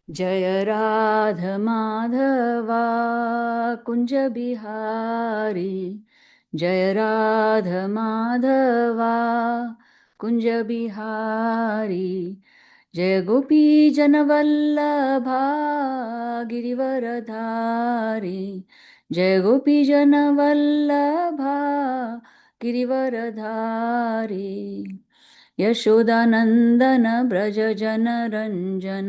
जय राधा माधवा कुंज बिहारी, जय राधा माधवा कुंज बिहारी, जय गोपी जनवल्लभा गिरिवरधारी, जय गोपी जनवल्लभा गिरिवरधारी, यशोदानंदन ब्रज जन रंजन,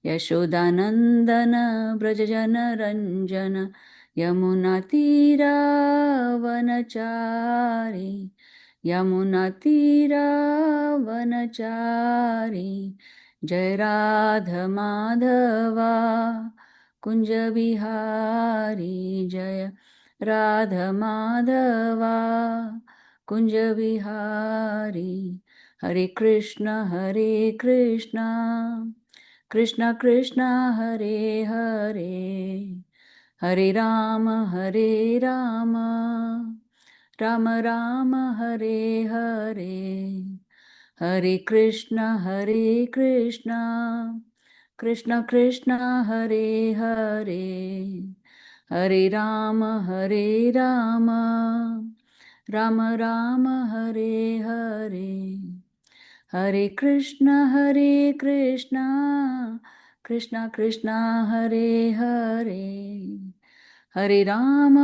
यशोदानंदन ब्रज जन रंजन, यमुना वनचारी, यमुना वनचारी, जय राधा माधवा कुंज बिहारी, जय राधा माधवा कुंज बिहारी। हरे कृष्ण कृष्ण कृष्ण हरे हरे, हरे राम राम राम हरे हरे, हरे कृष्ण कृष्ण कृष्ण हरे हरे, हरे राम राम राम हरे हरे, हरे कृष्ण कृष्ण कृष्ण हरे हरे, हरे राम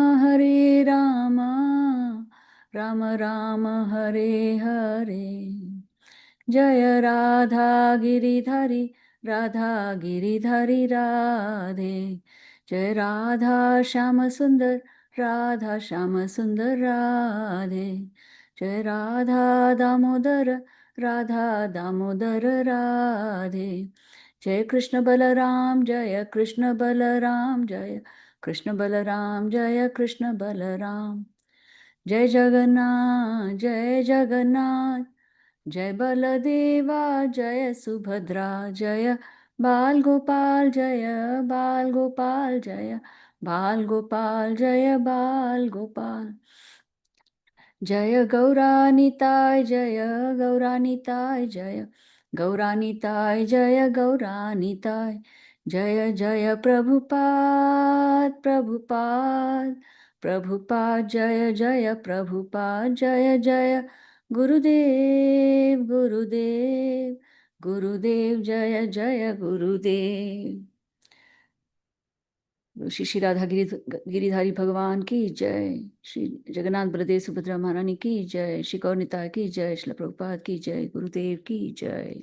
राम राम हरे हरे, जय राधा गिरिधरी राधे, जय राधा श्याम सुंदर राधे, जय राधा दामोदर राधे, जय कृष्ण बलराम जय कृष्ण बलराम, जय कृष्ण बलराम जय कृष्ण बलराम, जय जगन्नाथ, जय बलदेवा जय सुभद्रा, जय बाल गोपाल बाल गोपाल, जय बाल गोपाल बाल गोपाल, जय गौरानिताय जय गौरानिताय जय गौरानिताय, जय जय प्रभुपाद जय जय प्रभुपाद, जय जय गुरुदेव जय जय गुरुदेव। श्री श्री राधा गिरिधारी भगवान की जय, श्री जगन्नाथ बलदेव सुभद्रा महारानी की जय, श्री गौर निताय की जय, श्रील प्रभुपाद की जय, गुरुदेव की जय।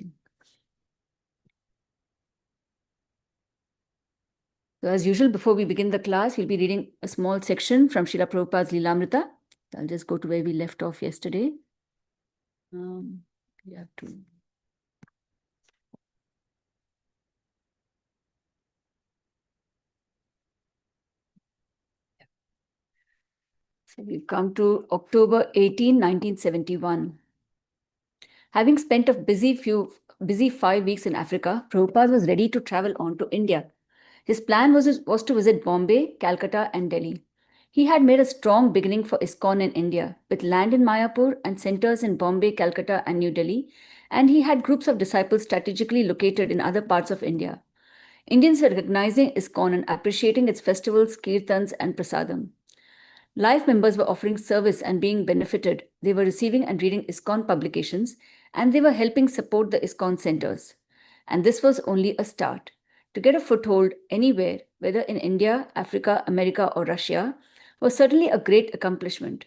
So as usual, before we begin the class, we'll be reading a small section from Srila Prabhupada's Lilamrita. I'll just go to where we left off yesterday. We have to. So we've come to October 18, 1971. Having spent a busy 5 weeks in Africa, Prabhupada was ready to travel on to India. His plan was to visit Bombay, Calcutta, and Delhi. He had made a strong beginning for ISKCON in India, with land in Mayapur and centers in Bombay, Calcutta, and New Delhi, and he had groups of disciples strategically located in other parts of India. Indians were recognizing ISKCON and appreciating its festivals, kirtans, and prasadam. Life members were offering service and being benefited. They were receiving and reading ISKCON publications, and they were helping support the ISKCON centers. And this was only a start. To get a foothold anywhere, whether in India, Africa, America, or Russia, was certainly a great accomplishment.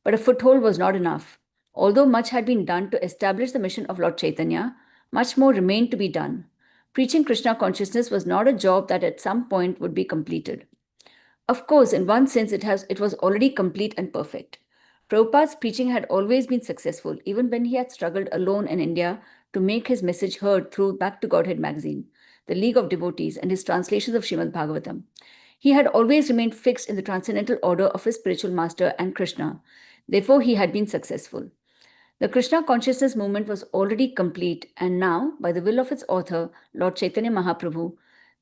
But a foothold was not enough. Although much had been done to establish the mission of Lord Chaitanya, much more remained to be done. Preaching Krishna consciousness was not a job that at some point would be completed. Of course, in one sense, it was already complete and perfect. Prabhupada's preaching had always been successful, even when he had struggled alone in India to make his message heard through Back to Godhead magazine, the League of Devotees, and his translations of Srimad Bhagavatam. He had always remained fixed in the transcendental order of his spiritual master and Krishna. Therefore, he had been successful. The Krishna consciousness movement was already complete, and now, by the will of its author, Lord Chaitanya Mahaprabhu,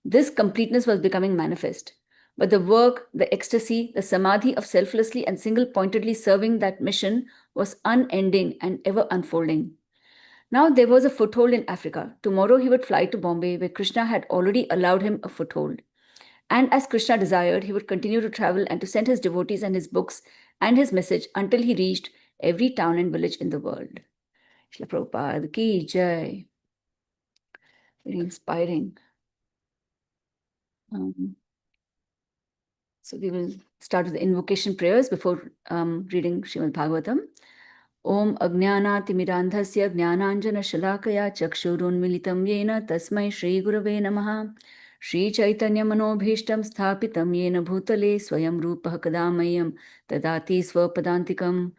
this completeness was becoming manifest. But the work, the ecstasy, the samadhi of selflessly and single pointedly serving that mission was unending and ever unfolding. Now there was a foothold in Africa. Tomorrow he would fly to Bombay, where Krishna had already allowed him a foothold. And as Krishna desired, he would continue to travel and to send his devotees and his books and his message until he reached every town and village in the world. Srila Prabhupada ki jai. Very inspiring. So we will start with the invocation prayers before reading Srimad Bhagavatam. Om Ajnanaatimirandhasya Jnananjana Shalakaya Chakshurunmilitam Yena Tasmai Shri Gurave Namaha. Shri Chaitanya Manobhishtam Sthapitam Yena Bhutale Swayam Rupah Kadamayam Tadati Swapadantikam.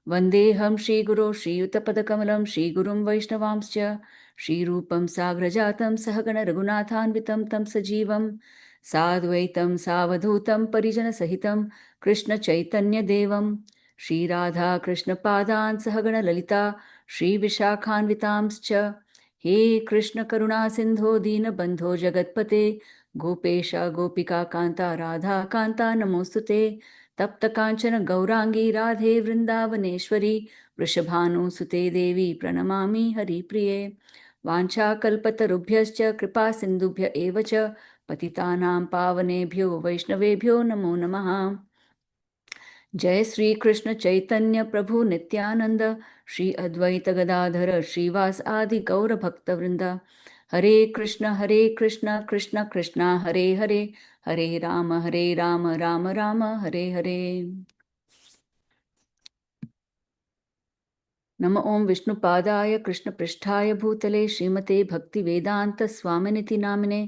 Vandeham Shri Guru Shri Yuttapadakamalam Shri Gurum Vaishnavamscha Shri Rupam Sagrajatam Sahagana Raghunathanvitam Tam Sajivam Sadvaitam Savadhutam Parijana Sahitam Krishna Chaitanya Devam Shri Radha Krishna Padan Sahagana Lalita Shri Vishakhanvitamscha He Krishna Karuna Sindho Dina Bandho Jagatpate Gopesha Gopika Kanta Radha Kanta Namostute Tapta Kanchana Gaurangi Radhe Vrindavaneshwari Vrishabhanu Sute Devi Pranamami Hari Priye Vancha Kalpatarubhyascha Kripa Sindubhya Evacha Patitanam Pavanebhyo Vaishnavebhyo Namo Namaha जय श्री कृष्ण चैतन्य प्रभु नित्यानंद श्री अद्वैत गदाधर श्रीवास आदि गौर भक्त वृंदा हरे कृष्ण कृष्ण कृष्ण हरे हरे हरे राम राम राम हरे हरे नम ओं विष्णुपादाय कृष्णपृष्ठाय भूतले श्रीमते भक्तिवेदांत स्वामिनिति नामिने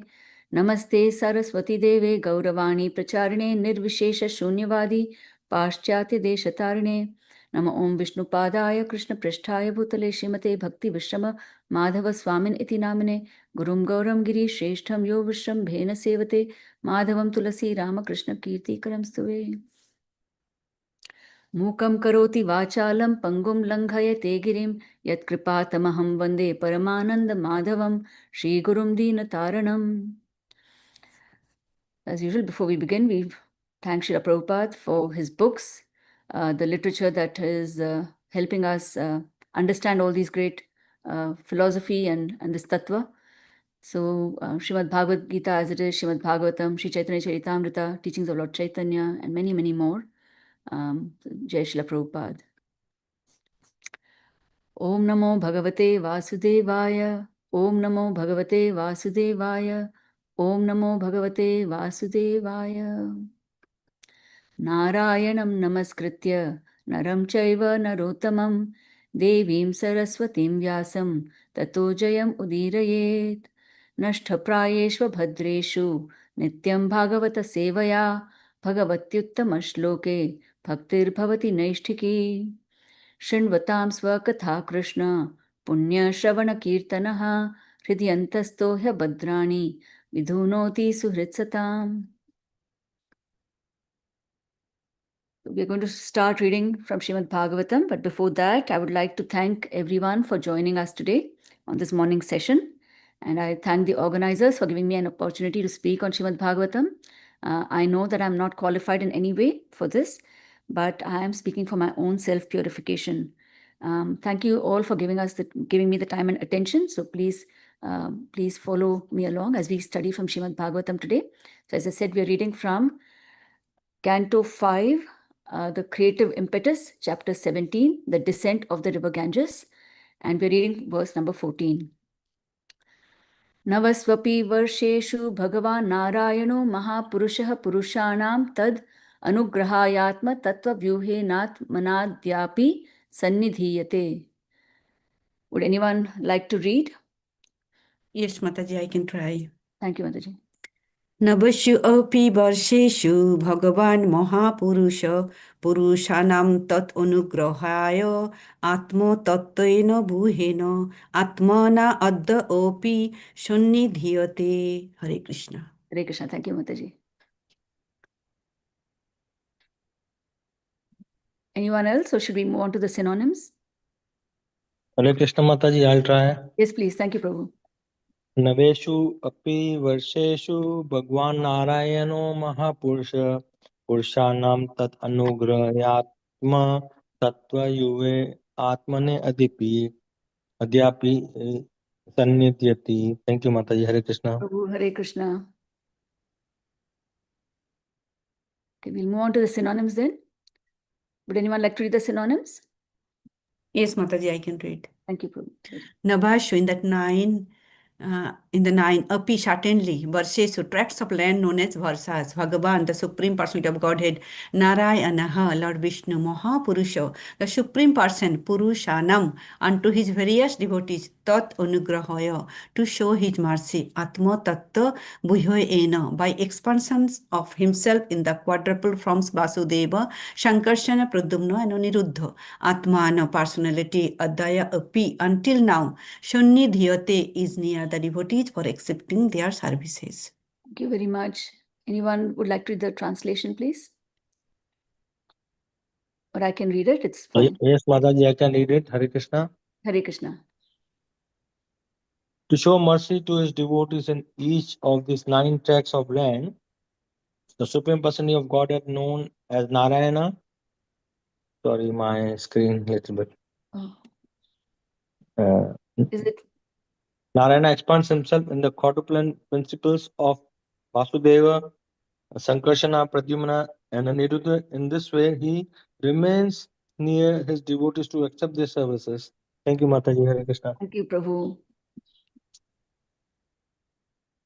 नमस्ते सरस्वती देवे गौरवाणी प्रचारिणे निर्विशेष शून्यवादी पाश्चात्य देशतारिणे नम ओं विष्णुपादाय कृष्णपृष्ठाय भूतले श्रीमते भक्तिविश्रम माधव स्वामिन इति नामिने गुरुं गौरं गिरिश्रेष्ठं यो विश्रम्भेन सेवते माधवं तुलसी रामकृष्ण कीर्तिकरं स्तुवे मूकं करोति वाचालं पंगुं लङ्घयते गिरिं यत्कृपातमहं वन्दे परमानन्दमाधवं श्रीगुरुं दीनतारणम्. As usual, before we begin, we thank Srila Prabhupada for his books, the literature that is helping us understand all these great philosophy and this tattva. So, Srimad Bhagavad Gita as it is, Srimad Bhagavatam, Sri Chaitanya Charitamrita, teachings of Lord Chaitanya, and many, many more. Jai Srila Prabhupada. Om Namo Bhagavate Vasudevaya. Om Namo Bhagavate Vasudevaya. Om Namo Bhagavate Vasudevaya. Narayanam Namaskritya Naram Chaiva Narottamam Devim Saraswatim Vyasam Tato Jayam Udirayet Nashtaprayeshva Bhadreshu Nityam Bhagavata Sevaya Bhagavatyuttama Shloke Bhaktir Bhavati Naishtiki शृण्वतां स्वकथा Krishna पुण्यश्रवणकीर्तनः हृदयन्तस्थो ह्यभद्राणि विधुनोति सुहृत्सताम्. We are going to start reading from Srimad Bhagavatam, but before that, I would like to thank everyone for joining us today on this morning session. And I thank the organizers for giving me an opportunity to speak on Srimad Bhagavatam. I know that I'm not qualified in any way for this, but I am speaking for my own self-purification. Thank you all for giving me the time and attention. So please follow me along as we study from Srimad Bhagavatam today. So as I said, we are reading from Canto 5, The Creative Impetus, Chapter 17, The Descent of the River Ganges. And we're reading verse number 14. Navasvapi varsheshu Bhagavan Narayano Mahapurushah Purushanam Tad Anugrahayatma Tattva Vyuhenatmanadyapi Sannidhiyate. Would anyone like to read? Yes, Mataji, I can try. Thank you, Mataji. Navashu api varsheshu Bhagavan Mahapurusha Purushanam tat anugrahaya Atma tattvaena bhuhena Atmana adda opi sannidhiyate. Hare Krishna. Hare Krishna. Thank you, Mataji. Anyone else, or should we move on to the synonyms? Hare Krishna Mataji, I'll try. Yes, please. Thank you, Prabhu. नवेषु अपि वर्षेषु भगवान् नारायणो महापुरुष पुरुषाणां तत् अनुग्रहात्म तत्त्वयुवे आत्मने अधिपि अद्यापि सन्निध्यति. Thank you, Mataji. Hare Krishna. Prabhu, Hare Krishna. Okay, we'll move on to the synonyms then. Would anyone like to read the synonyms? Yes, Mataji, I can read. Thank you, Prabhu. Nabhashu in the nine, Api certainly, Varshesu, tracts of land known as Varsas, Bhagavan, the Supreme Personality of Godhead, Narayanaha, Lord Vishnu, Mahapurusha, the Supreme Person, Purushanam, unto his various devotees, Tat Anugrahaya, to show his mercy, Atma Tatta Bhuyoena, by expansions of himself in the quadruple forms Vasudeva, Shankarshana, Pradyumna, and Aniruddha, Atmana, personality, Adaya, Api, until now, Shunnidhyate is near the devotees for accepting their services. Thank you very much. Anyone would like to read the translation, please? Or I can read it, it's fine. Yes, Mataji, I can read it. Hare Krishna. Hare Krishna. To show mercy to his devotees in each of these 9 tracts of land, the Supreme Personality of Godhead known as Narayana. Sorry, my screen little bit. Oh, Uh, is it? Narayana expands himself in the quadruple principles of Vasudeva, Sankarshana, Pradyumna, and Aniruddha. In this way, he remains near his devotees to accept their services. Thank you, Mataji. Hare Krishna. Thank you, Prabhu.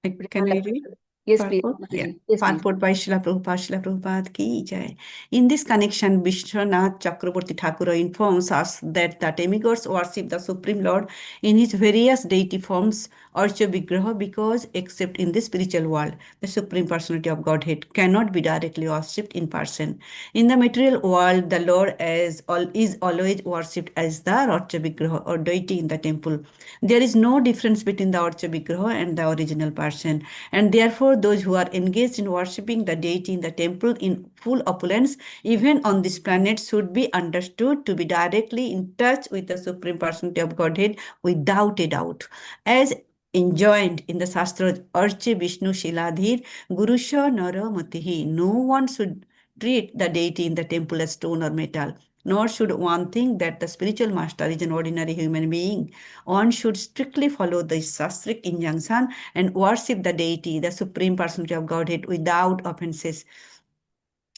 Would Can anyone I like to- read? Yes, please. Purport? Yeah. Mataji. Yes, please. Purport by Srila Prabhupada ki jai. In this connection, Vishwanath Chakraborty Thakur informs us that the demigods worship the Supreme Lord in his various deity forms, Archa Vigraha, because except in the spiritual world, the Supreme Personality of Godhead cannot be directly worshipped in person. In the material world, the Lord is always worshipped as the Archa Vigraha or deity in the temple. There is no difference between the Archa Vigraha and the original person, and therefore those who are engaged in worshipping the deity in the temple in full opulence, even on this planet, should be understood to be directly in touch with the Supreme Personality of Godhead without a doubt. As enjoined in the Shastras, Arche Vishnu Shiladhir, Gurusha Nara Matihi, no one should treat the deity in the temple as stone or metal. Nor should one think that the spiritual master is an ordinary human being. One should strictly follow the Shastric injunction and worship the deity, the Supreme Personality of Godhead, without offenses.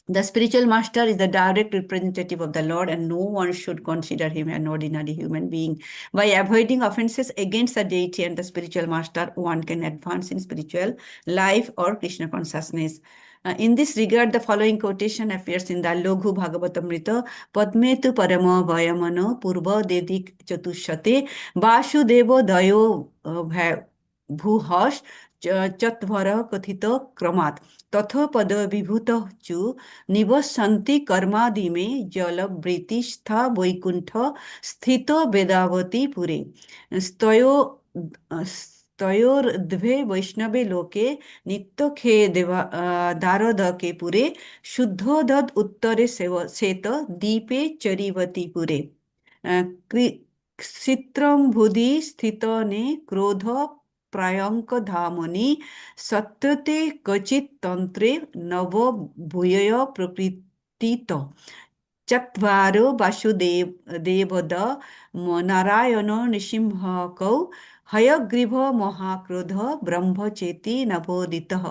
The spiritual master is the direct representative of the Lord, and no one should consider him an ordinary human being. By avoiding offenses against the deity and the spiritual master, one can advance in spiritual life or Krishna consciousness. In this regard, the following quotation appears in the Loghu Bhagavatamrita, Padmetu Parama Vayamano Purva Dedik Chatushate Vasudevo Dayo Bhuhash Chatvara Kathita Kramat Tatha Pada Vibhuta Chu निवसन्ति कर्मादि में जलवृत्ति स्था वैकुंठ स्थितो वेदावती पुरे स्तयो स्तयोर्ध्वे वैष्णवे लोके नित्यखे दारदके पुरे शुद्धोदध उत्तरे शेत दीपे चरिवती पुरे क्षित्रम्भुधि स्थितने क्रोध प्रायंक धामनि सत्यते क्वचित् तंत्रे नव भूय प्रकृतित चत्वारो वासुदेव देवद नारायण नृसिंहकौ हयग्रीव महाक्रोध ब्रह्मचेति नवोदितः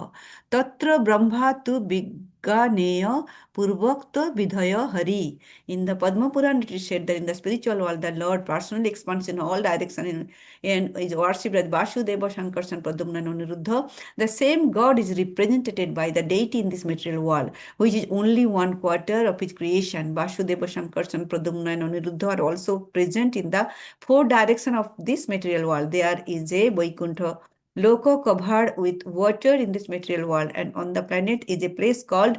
तत्र ब्रह्मा तु विज्ञानेय पूर्वोक्त विधय Hari. In the Padma Purana, it is said that in the spiritual world, the Lord personally expands in all directions and is worshipped as Vasudeva, Shankarsan, Pradyumna, and Aniruddha. The same God is represented by the deity in this material world, which is only 1/4 of his creation. Vasudeva, Shankarsan, Pradyumna, and Aniruddha are also present in the 4 directions of this material world. There is a Vaikuntha Loka covered with water in this material world, and on the planet is a place called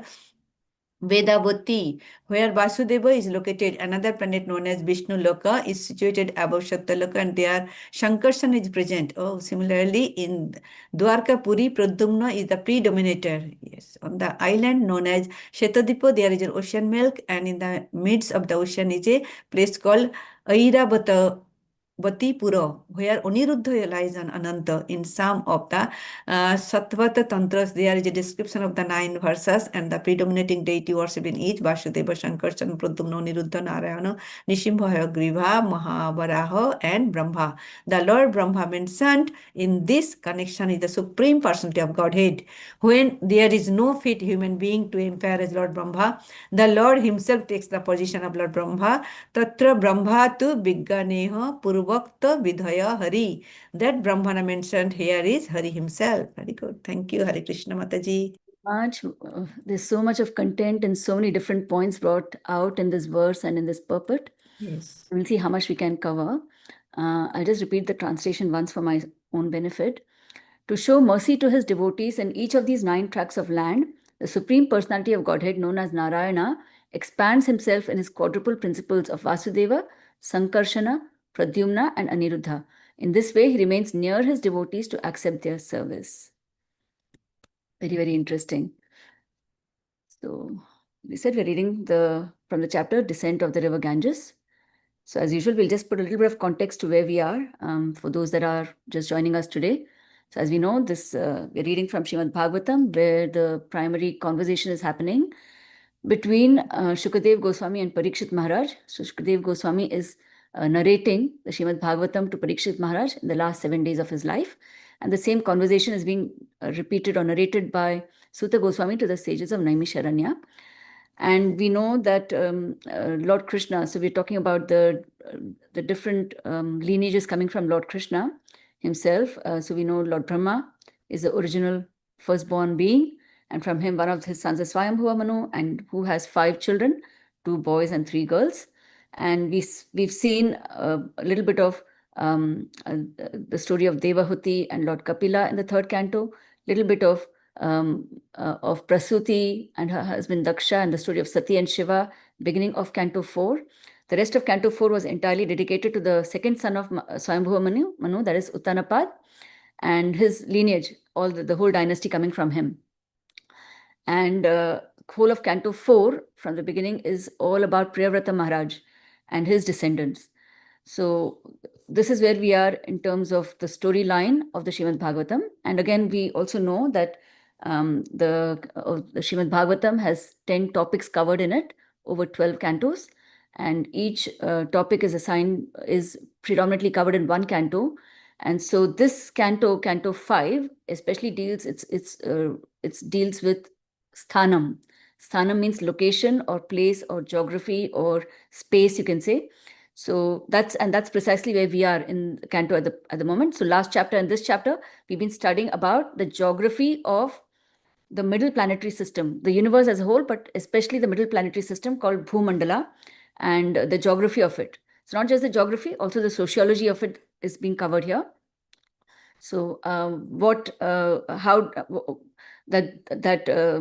Vedavati, where Vasudeva is located. Another planet known as Vishnu Loka is situated above Satyaloka, and there Shankarsan is present. Oh, similarly, in Dwarka Puri, Pradyumna is the predominator. Yes, on the island known as Shetadipa, there is an ocean milk, and in the midst of the ocean is a place called Airavata Vatipura, where Aniruddha lies on Ananta in some of the Satvata Tantras. There is a description of the 9 verses and the predominating deity worship in each Vasudeva, Shankarshan, Pradyumna, Aniruddha, Narayana, Nishimha, Hayagriva, Mahavaraha, and Brahma. The Lord Brahma mentioned in this connection is the Supreme Personality of Godhead. When there is no fit human being to empire as Lord Brahma, the Lord himself takes the position of Lord Brahma. Tatra Brahma tu Vigganeha Purvakta Vidhaya Hari. That Brahmana mentioned here is Hari himself. Very good. Thank you, Hare Krishna Mataji. There's so much of content and so many different points brought out in this verse and in this purport. Yes. We'll see how much we can cover. I'll just repeat the translation once for my own benefit. To show mercy to his devotees in each of these 9 tracts of land, the Supreme Personality of Godhead, known as Narayana, expands himself in his quadruple principles of Vasudeva, Sankarshana, Pradyumna, and Aniruddha. In this way, he remains near his devotees to accept their service. Very, very interesting. So, we said we're reading from the chapter Descent of the River Ganges. So, as usual, we'll just put a little bit of context to where we are for those that are just joining us today. So, as we know, we're reading from Srimad Bhagavatam, where the primary conversation is happening between Shukadev Goswami and Parikshit Maharaj. So, Shukadev Goswami is narrating the Srimad Bhagavatam to Parikshit Maharaj in the last 7 days of his life. And the same conversation is being repeated or narrated by Suta Goswami to the sages of Naimisharanya. And we know that Lord Krishna, so we're talking about the different lineages coming from Lord Krishna himself. So we know Lord Brahma is the original firstborn being, and from him one of his sons is Swayambhuva Manu, and who has 5 children, 2 boys and 3 girls. And we've seen a little bit of the story of Devahuti and Lord Kapila in the 3rd canto, little bit of Prasuti and her husband Daksha, and the story of Sati and Shiva, beginning of Canto 4. The rest of Canto 4 was entirely dedicated to the 2nd son of Swayambhuva Manu, that is Uttanapad, and his lineage, the whole dynasty coming from him. And whole of Canto 4 from the beginning is all about Priyavrata Maharaj and his descendants. So this is where we are in terms of the storyline of the Srimad Bhagavatam. And again, we also know that the Srimad Bhagavatam has 10 topics covered in it over 12 cantos, and each topic is predominantly covered in one canto. And so this canto 5, especially deals with sthanam. Sthanam means location or place or geography or space, you can say. So that's precisely where we are in Canto at the moment. So last chapter and this chapter, we've been studying about the geography of the middle planetary system, the universe as a whole, but especially the middle planetary system called Bhumandala, and the geography of it. So not just the geography, also the sociology of it is being covered here. So that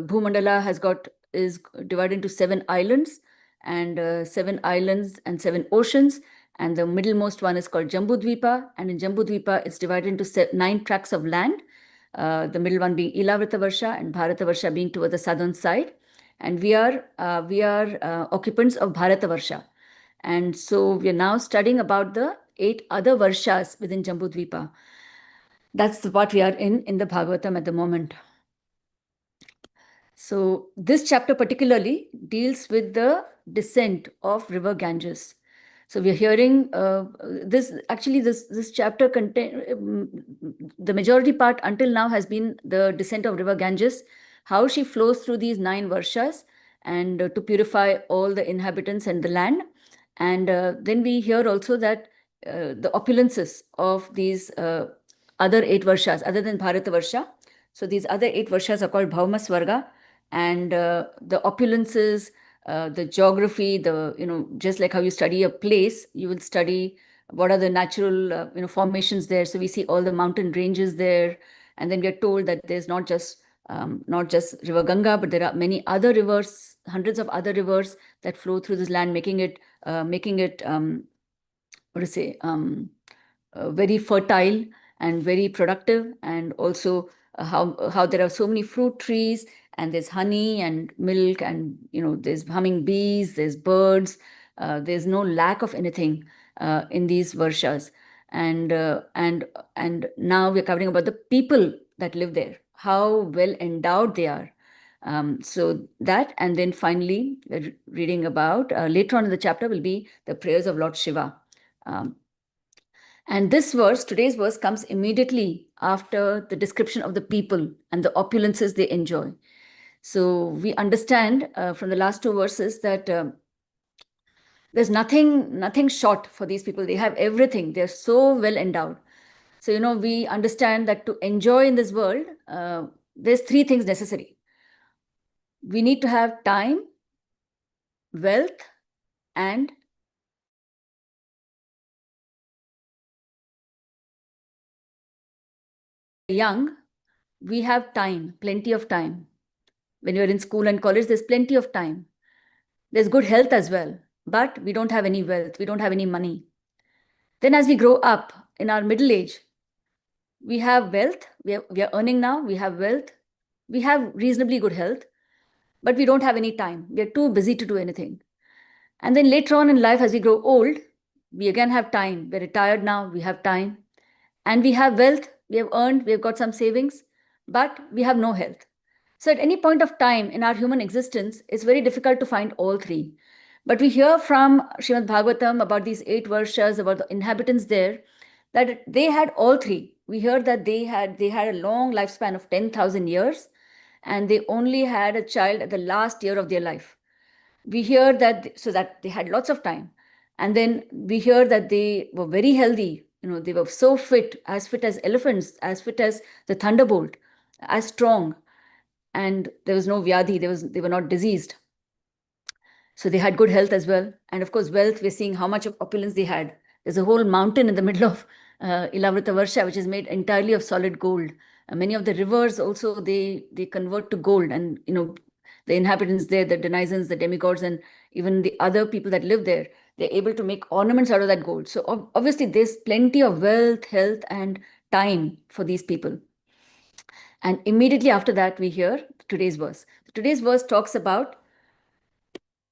Bhumandala is divided into 7 islands, and 7 islands and 7 oceans, and the middlemost one is called Jambudvipa, and in Jambudvipa it's divided into 9 tracts of land, the middle one being Ilavratavarsa and Bharatavarsha being toward the southern side, and we are occupants of Bharatavarsha. And so we are now studying about the 8 other Varshas within Jambudvipa. That's what we are in the Bhagavatam at the moment. So this chapter particularly deals with the descent of river Ganges. So we are hearing this chapter the majority part until now has been the descent of river Ganges, how she flows through these 9 varshas and to purify all the inhabitants and the land. And then we hear also that the opulences of these other 8 varshas other than Bharatavarsha. So these other 8 varshas are called Bhauma Swarga, and the opulences, the geography, just like how you study a place, you will study what are the natural formations there. So we see all the mountain ranges there, and then we are told that there's not just river Ganga, but there are many other rivers, hundreds of other rivers that flow through this land, making it very fertile and very productive, and also how there are so many fruit trees, and there's honey and milk, and there's humming bees, there's birds, there's no lack of anything in these varshas. And now we're covering about the people that live there, how well endowed they are. So that, and then finally, we're reading about later on in the chapter will be the prayers of Lord Shiva. And this verse, today's verse, comes immediately after the description of the people and the opulences they enjoy. So we understand from the last two verses that there's nothing short for these people. They have everything. They're so well endowed. So, we understand that to enjoy in this world, there's three things necessary. We need to have time, wealth, and young. We have time, plenty of time. When you're in school and college, there's plenty of time. There's good health as well, but we don't have any wealth. We don't have any money. Then as we grow up in our middle age, we have wealth. We are earning now. We have wealth. We have reasonably good health, but we don't have any time. We are too busy to do anything. And then later on in life, as we grow old, we again have time. We're retired now. We have time. And we have wealth. We have earned. We have got some savings, but we have no health. So at any point of time in our human existence, it's very difficult to find all three. But we hear from Srimad Bhagavatam about these 8 Varshas, about the inhabitants there, that they had all three. We heard that they had a long lifespan of 10,000 years, and they only had a child at the last year of their life. We hear that, so that they had lots of time. And then we hear that they were very healthy. They were so fit as elephants, as fit as the thunderbolt, as strong. And there was no vyadhi, they were not diseased. So they had good health as well. And of course, wealth, we're seeing how much of opulence they had. There's a whole mountain in the middle of Ilavrita Varsha, which is made entirely of solid gold. Many of the rivers also, they convert to gold. And, the inhabitants there, the denizens, the demigods, and even the other people that live there, they're able to make ornaments out of that gold. So obviously, there's plenty of wealth, health, and time for these people. And immediately after that, we hear today's verse. Today's verse talks about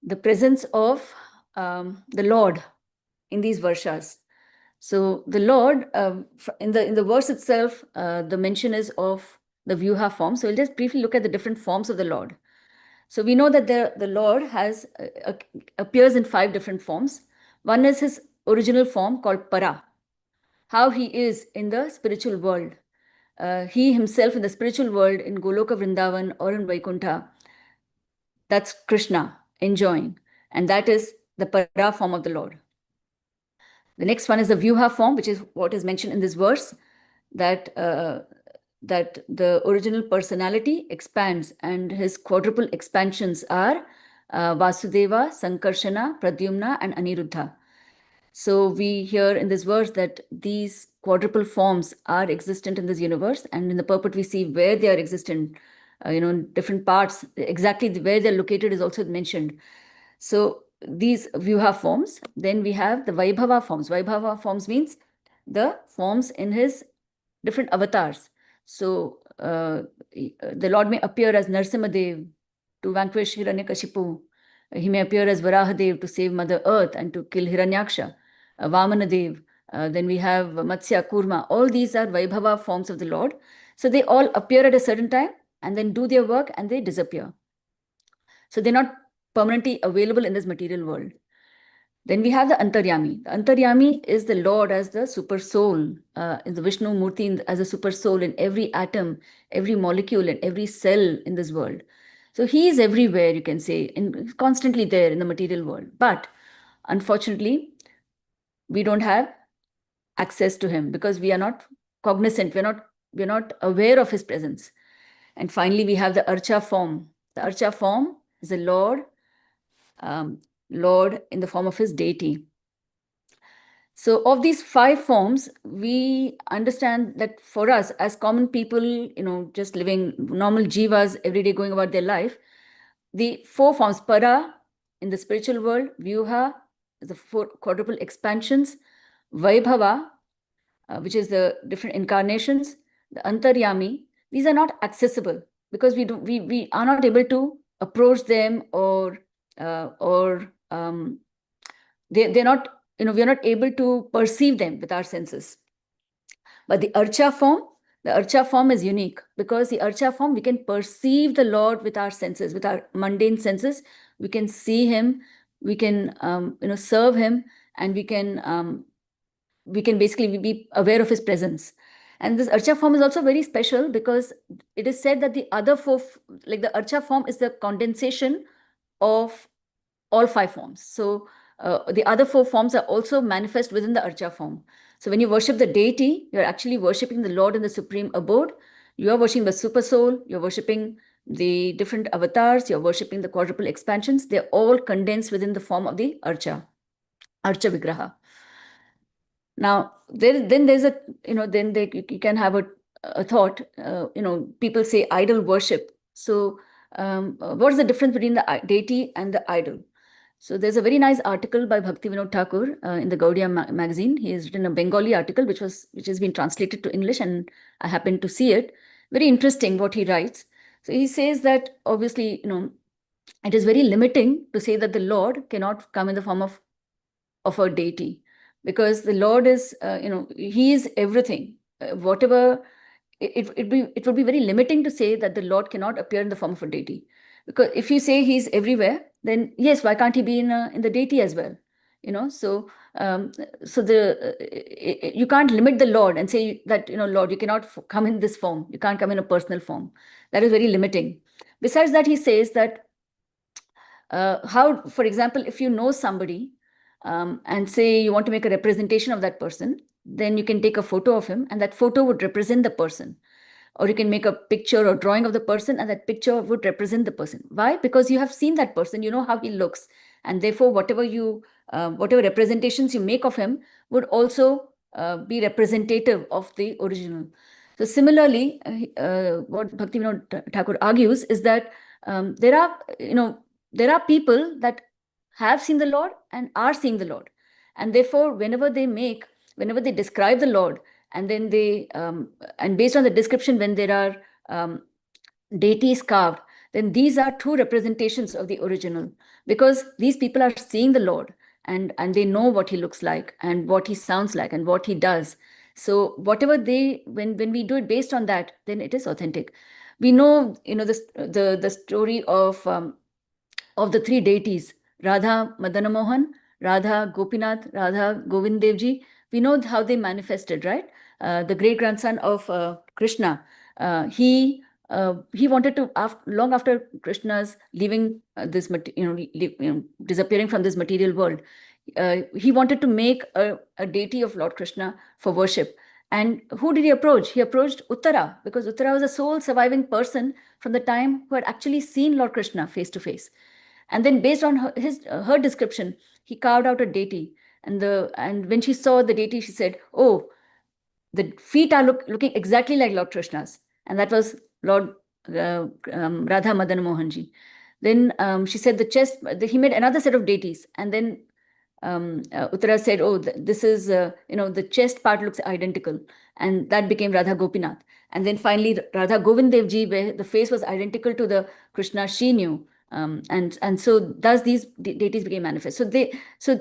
the presence of the Lord in these varshas. So the Lord, in the verse itself, the mention is of the Vyuha form. So we'll just briefly look at the different forms of the Lord. So we know that the Lord appears in 5 different forms. One is his original form called Para, how he is in the spiritual world. He himself in the spiritual world, in Goloka Vrindavan or in Vaikuntha, that's Krishna enjoying. And that is the Para form of the Lord. The next one is the Vyuha form, which is what is mentioned in this verse, that the original personality expands, and his quadruple expansions are Vasudeva, Sankarshana, Pradyumna, and Aniruddha. So we hear in this verse that these quadruple forms are existent in this universe, and in the purport we see where they are existent, in different parts, exactly where they're located is also mentioned. So these Vyuha forms. Then we have the Vaibhava forms. Vaibhava forms means the forms in his different avatars. So the Lord may appear as Narsimadev to vanquish Hiranyakashipu. He may appear as Varahadev to save Mother Earth and to kill Hiranyaksha. Vamanadev. Then we have Matsya, Kurma. All these are Vaibhava forms of the Lord. So they all appear at a certain time and then do their work and they disappear. So they're not permanently available in this material world. Then we have the Antaryami. The Antaryami is the Lord as the super soul, in the Vishnu Murti as a super soul in every atom, every molecule, and every cell in this world. So he is everywhere, you can say, constantly there in the material world. But unfortunately, we don't have access to him because we are not cognizant, we're not aware of his presence. And finally, we have the Archa form. The Archa form is the Lord in the form of his deity. So of these 5 forms, we understand that for us as common people, just living normal jivas every day going about their life, the 4 forms, Para in the spiritual world, Vyuha, the 4 quadruple expansions, Vaibhava, which is the different incarnations, the Antaryami, these are not accessible because we are not able to approach them or they're not we are not able to perceive them with our senses. But the Archa form is unique, because the Archa form, we can perceive the Lord with our senses, with our mundane senses. We can see him, we can serve him, and we can basically be aware of his presence. And this Archa form is also very special, because it is said that the other four, like the Archa form, is the condensation of all five forms. So the other four forms are also manifest within the Archa form. So when you worship the deity, you're actually worshiping the Lord in the supreme abode. You are worshiping the super soul, you're worshiping the different avatars, you're worshiping the quadruple expansions. They're all condensed within the form of the Archa Vigraha. Now, then there's a, you can have a thought, people say idol worship. So what is the difference between the deity and the idol? So there's a very nice article by Bhakti Vinod Thakur in the Gaudiya magazine. He has written a Bengali article which has been translated to English, and I happened to see it. Very interesting what he writes. So he says that obviously, it is very limiting to say that the Lord cannot come in the form of a deity, because the Lord is, he is everything. Whatever, it would be very limiting to say that the Lord cannot appear in the form of a deity. Because if you say he's everywhere, then yes, why can't he be in the deity as well? So you can't limit the Lord and say that, Lord, you cannot come in this form. You can't come in a personal form. That is very limiting. Besides that, he says that how, for example, if you know somebody and say you want to make a representation of that person, then you can take a photo of him, and that photo would represent the person. Or you can make a picture or drawing of the person, and that picture would represent the person. Why? Because you have seen that person, you know how he looks, and therefore whatever representations you make of him would also be representative of the original. So similarly, what Bhakti Vinod Thakur argues is that there are people that have seen the Lord and are seeing the Lord, and therefore whenever they describe the Lord, and then and based on the description, when there are deities carved, then these are true representations of the original, because these people are seeing the Lord, and they know what he looks like and what he sounds like and what he does. So whatever when we do it based on that, then it is authentic. We know, the story of the three deities, Radha Madana Mohan, Radha Gopinath, Radha Govind Devji. We know how they manifested, right? The great grandson of Krishna, he wanted to, long after Krishna's leaving disappearing from this material world, he wanted to make a deity of Lord Krishna for worship. And who did he approach? He approached Uttara, because Uttara was the sole surviving person from the time who had actually seen Lord Krishna face to face. And then based on her description, he carved out a deity. And when she saw the deity, she said, "Oh, the feet are looking exactly like Lord Krishna's." And that was Lord Radha Madan Mohanji. Then she said the chest, he made another set of deities. And then Uttara said, "Oh, this is, the chest part looks identical." And that became Radha Gopinath. And then finally, Radha Govind Dev Ji, where the face was identical to the Krishna she knew. And so thus these deities became manifest. So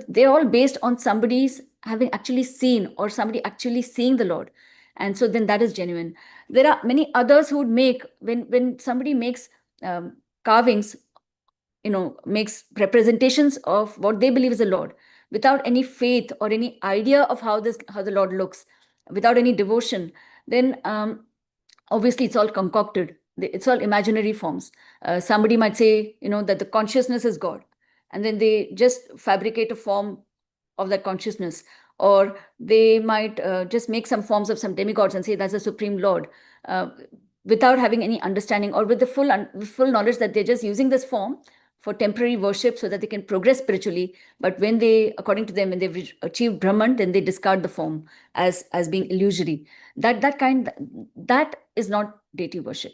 they're all based on somebody's having actually seen, or somebody actually seeing the Lord. And so then that is genuine. There are many others who would make, when somebody makes carvings, makes representations of what they believe is the Lord, without any faith or any idea of how the Lord looks, without any devotion, then obviously it's all concocted. It's all imaginary forms. Somebody might say, that the consciousness is God, and then they just fabricate a form of that consciousness. Or they might just make some forms of some demigods and say that's the Supreme Lord, without having any understanding, or with the full knowledge that they're just using this form for temporary worship so that they can progress spiritually. But when they, according to them, when they've achieved Brahman, then they discard the form as being illusory. That is not deity worship.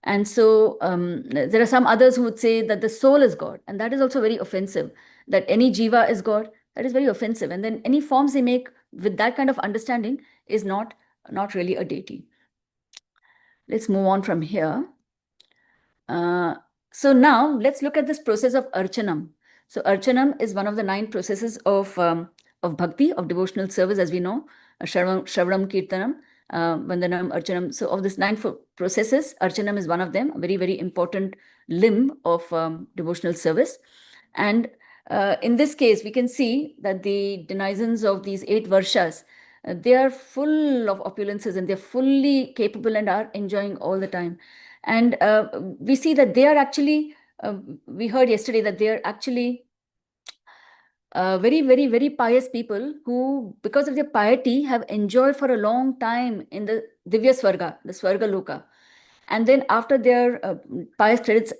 And so there are some others who would say that the soul is God, and that is also very offensive. That any jiva is God, that is very offensive. And then any forms they make with that kind of understanding is not really a deity. Let's move on from here. So now let's look at this process of Archanam. So Archanam is one of the 9 processes of bhakti, of devotional service, as we know, Shravanam, Kirtanam, Vandanam, Archanam. So of these 9 processes, Archanam is one of them, a very, very important limb of devotional service. And in this case, we can see that the denizens of these 8 Varshas, they are full of opulences and they're fully capable and are enjoying all the time. And we see that they are actually, we heard yesterday that they are actually very, very, very pious people who, because of their piety, have enjoyed for a long time in the Divya Swarga, the Swarga Loka. And then after their pious credits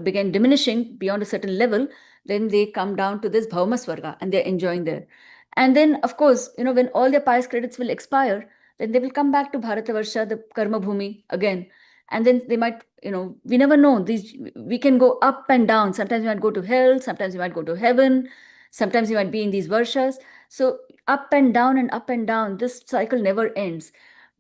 began diminishing beyond a certain level, then they come down to this Bhauma Swarga and they're enjoying there. And then, of course, when all their pious credits will expire, then they will come back to Bharatavarsha, the Karma Bhumi again. And then they might, we never know. We can go up and down. Sometimes we might go to hell, sometimes we might go to heaven, sometimes you might be in these Varshas. So up and down and up and down, this cycle never ends.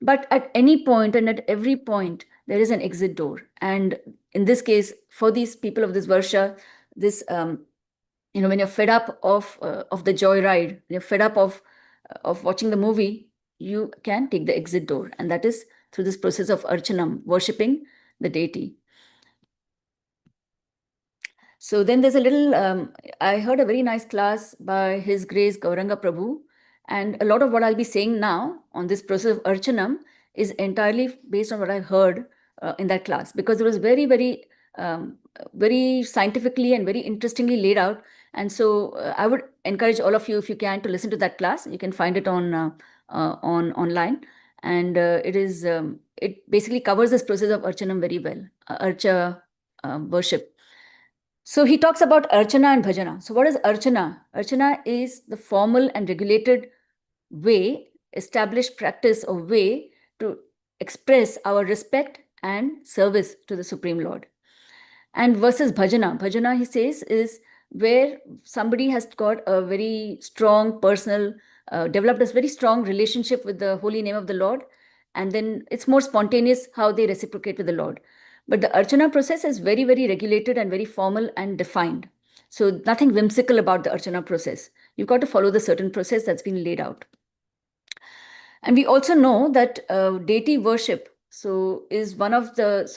But at any point and at every point, there is an exit door. And in this case, for these people of this Varsha, this, when you're fed up of the joyride, you're fed up of watching the movie, you can take the exit door. And that is through this process of Archanam, worshipping the deity. So then there's a little, I heard a very nice class by His Grace Gauranga Prabhu. And a lot of what I'll be saying now on this process of Archanam is entirely based on what I heard in that class, because it was very, very, very scientifically and very interestingly laid out. And so I would encourage all of you, if you can, to listen to that class. You can find it on online. And it basically covers this process of Archanam very well, Archa worship. So he talks about Archana and Bhajana. So what is Archana? Archana is the formal and regulated way, established practice or way to express our respect and service to the Supreme Lord. And versus Bhajana. Bhajana, he says, is where somebody has got a very strong personal, developed a very strong relationship with the holy name of the Lord. And then it's more spontaneous how they reciprocate with the Lord. But the Archana process is very, very regulated and very formal and defined. So nothing whimsical about the Archana process. You've got to follow the certain process that's been laid out. And we also know that deity worship, is one of the,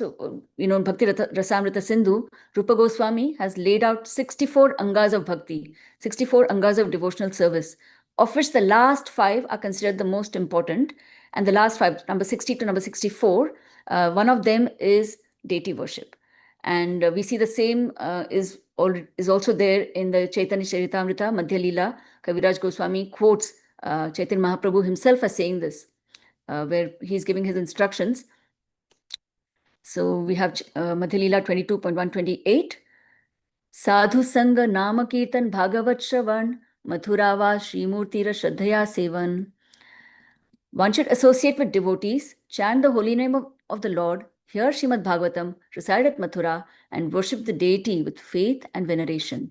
Bhakti Rasamrita Sindhu, Rupa Goswami has laid out 64 angas of bhakti, 64 angas of devotional service, of which the last 5 are considered the most important. And the last 5, number 60 to number 64, one of them is deity worship. And we see the same is also there in the Chaitanya Charitamrita, Madhya Leela. Kaviraj Goswami quotes Chaitanya Mahaprabhu himself as saying this, where he's giving his instructions. So we have Madhya Leela 22.128. Sadhu Sangha Nama Kirtan Bhagavat Shravan Mathurava Srimurtira Shraddhaya Sevan. One should associate with devotees, chant the holy name of the Lord, hear Srimad Bhagavatam, reside at Mathura, and worship the deity with faith and veneration.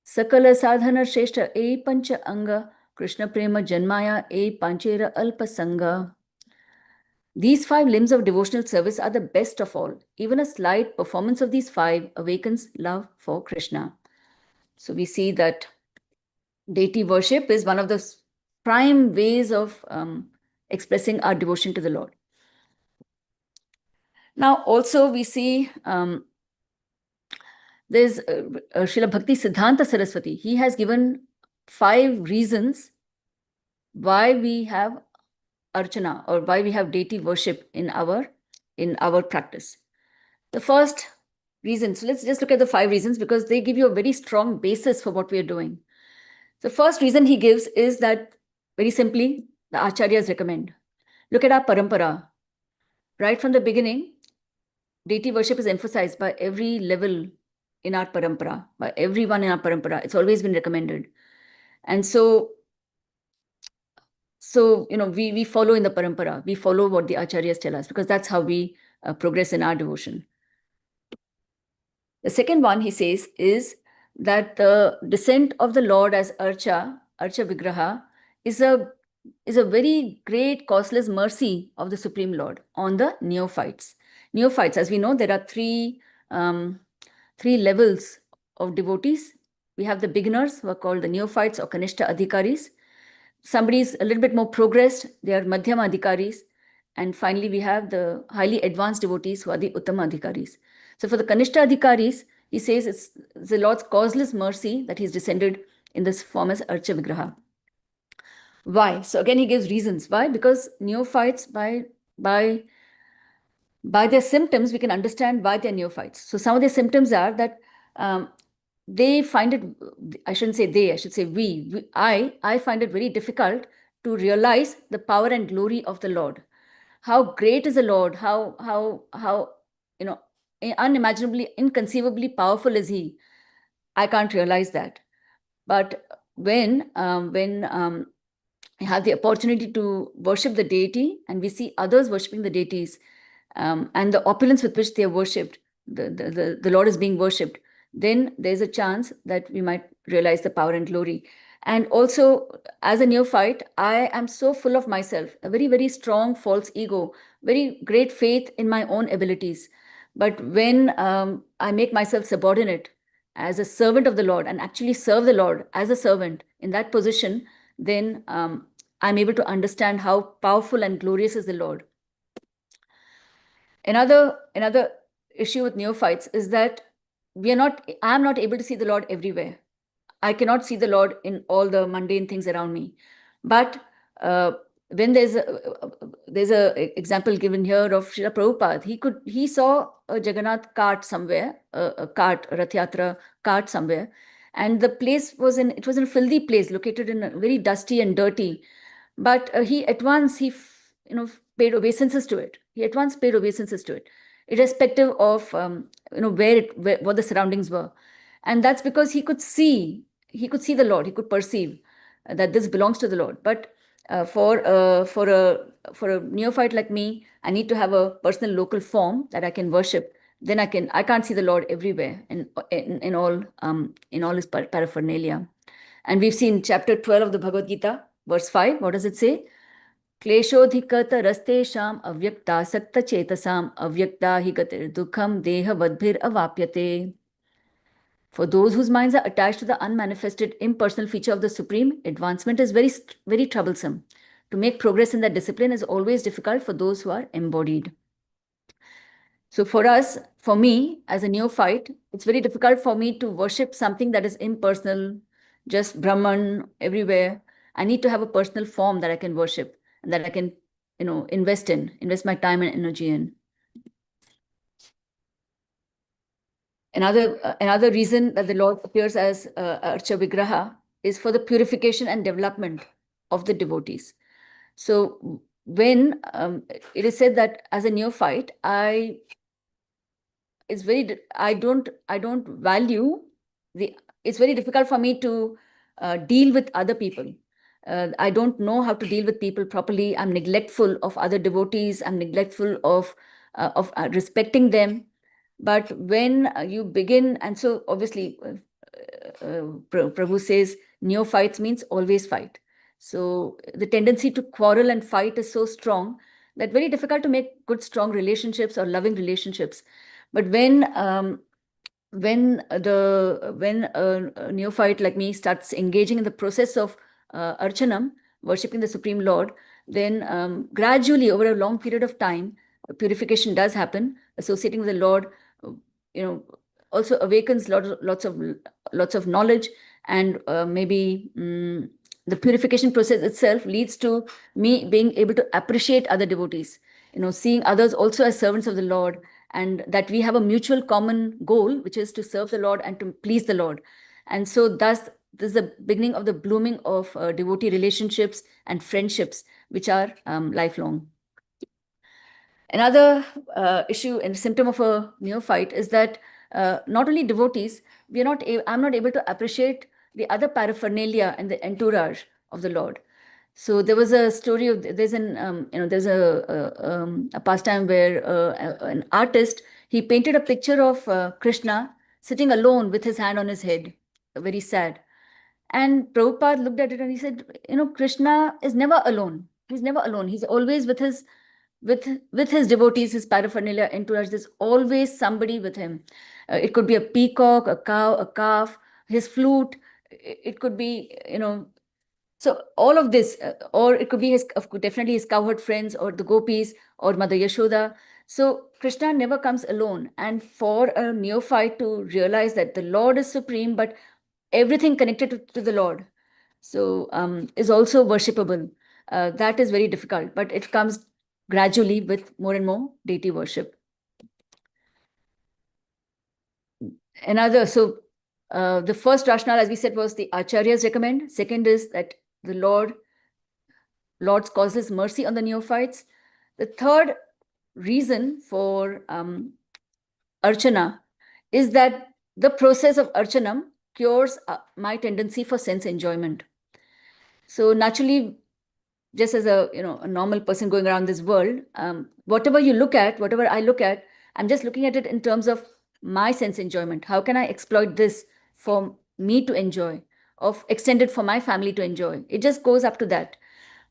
Sakala sadhana shrestha e pancha anga, Krishna prema janmaya e panchera alpa sangha. These 5 limbs of devotional service are the best of all. Even a slight performance of these 5 awakens love for Krishna. So we see that deity worship is one of the prime ways of expressing our devotion to the Lord. Now, also we see there's Srila Bhakti Siddhanta Saraswati. He has given 5 reasons why we have Archana, or why we have deity worship in our practice. The first reason, so let's just look at the 5 reasons, because they give you a very strong basis for what we are doing. The first reason he gives is that, very simply, the acharyas recommend. Look at our parampara. Right from the beginning, deity worship is emphasized by every level in our parampara, by everyone in our parampara. It's always been recommended. And so we follow in the parampara. We follow what the acharyas tell us, because that's how we progress in our devotion. The second one, he says, is that the descent of the Lord as Archa Vigraha, is a very great causeless mercy of the Supreme Lord on the neophytes. Neophytes, as we know, there are three levels of devotees. We have the beginners, who are called the neophytes or Kanishta Adhikaris. Somebody is a little bit more progressed, they are Madhyama Adhikaris. And finally, we have the highly advanced devotees, who are the Uttama Adhikaris. So for the Kanishta Adhikaris, he says it's the Lord's causeless mercy that he's descended in this form as Archa Vigraha. Why? So again, he gives reasons. Why? Because neophytes, by their symptoms, we can understand why they're neophytes. So some of their symptoms are that they find it, I shouldn't say they, I should say I find it very difficult to realize the power and glory of the Lord. How great is the Lord? How unimaginably, inconceivably powerful is he? I can't realize that. But when we have the opportunity to worship the deity, and we see others worshiping the deities, and the opulence with which they are worshipped, the Lord is being worshipped, then there's a chance that we might realize the power and glory. And also, as a neophyte, I am so full of myself, a very, very strong false ego, very great faith in my own abilities. But when I make myself subordinate as a servant of the Lord and actually serve the Lord as a servant in that position, then I'm able to understand how powerful and glorious is the Lord. Another issue with neophytes is that I'm not able to see the Lord everywhere. I cannot see the Lord in all the mundane things around me. But when there's a example given here of Srila Prabhupada, he saw a Jagannath cart somewhere, a cart, a Rath Yatra cart somewhere, and the place was in a filthy place, located in a very dusty and dirty. But he at once paid obeisances to it. He at once paid obeisances to it, irrespective of what the surroundings were, and that's because he could see the Lord. He could perceive that this belongs to the Lord. But for a neophyte like me, I need to have a personal local form that I can worship. Then I can't see the Lord everywhere in all his paraphernalia. And we've seen chapter 12 of the Bhagavad Gita, verse 5. What does it say? क्लेशोऽधिकतरस्तेषाम् अव्यक्तासक्तचेतसाम् अव्यक्ता हि गतिर्दुःखं देहवद्भिरवाप्यते. For those whose minds are attached to the unmanifested impersonal feature of the Supreme, advancement is very, very troublesome. To make progress in that discipline is always difficult for those who are embodied. So for me, as a neophyte, it's very difficult for me to worship something that is impersonal, just Brahman everywhere. I need to have a personal form that I can worship and that I can, invest my time and energy in. Another reason that the Lord appears as Archa Vigraha is for the purification and development of the devotees. So when it is said that as a neophyte, I don't value it's very difficult for me to deal with other people. I don't know how to deal with people properly. I'm neglectful of other devotees. I'm neglectful of respecting them. But when you begin, and so obviously Prabhu says neophytes means always fight. So the tendency to quarrel and fight is so strong that very difficult to make good, strong relationships or loving relationships. But when a neophyte like me starts engaging in the process of archanam, worshipping the Supreme Lord, then gradually over a long period of time, purification does happen. Associating with the Lord, also awakens lots of knowledge, and maybe the purification process itself leads to me being able to appreciate other devotees, seeing others also as servants of the Lord, and that we have a mutual common goal, which is to serve the Lord and to please the Lord. And so thus, this is the beginning of the blooming of devotee relationships and friendships, which are lifelong. Another issue and symptom of a neophyte is that not only devotees, I'm not able to appreciate the other paraphernalia and the entourage of the Lord. So there was a story of there's a pastime where an artist, he painted a picture of Krishna sitting alone with his hand on his head, very sad. And Prabhupada looked at it and he said, Krishna is never alone. He's never alone. He's always with his devotees, his paraphernalia, entourage. There's always somebody with him. It could be a peacock, a cow, a calf, his flute, it could be, so all of this, or it could be definitely his cowherd friends or the gopis or Mother Yashoda. So Krishna never comes alone. And for a neophyte to realize that the Lord is supreme, but everything connected to the Lord, so is also worshipable. That is very difficult, but it comes gradually with more and more deity worship. The first rationale, as we said, was the acharyas recommend. Second is that the Lord's causes mercy on the neophytes. The third reason for archana is that the process of archanam cures my tendency for sense enjoyment. So naturally, just as a normal person going around this world, whatever I look at, I'm just looking at it in terms of my sense enjoyment. How can I exploit this for me to enjoy, of extended for my family to enjoy? It just goes up to that.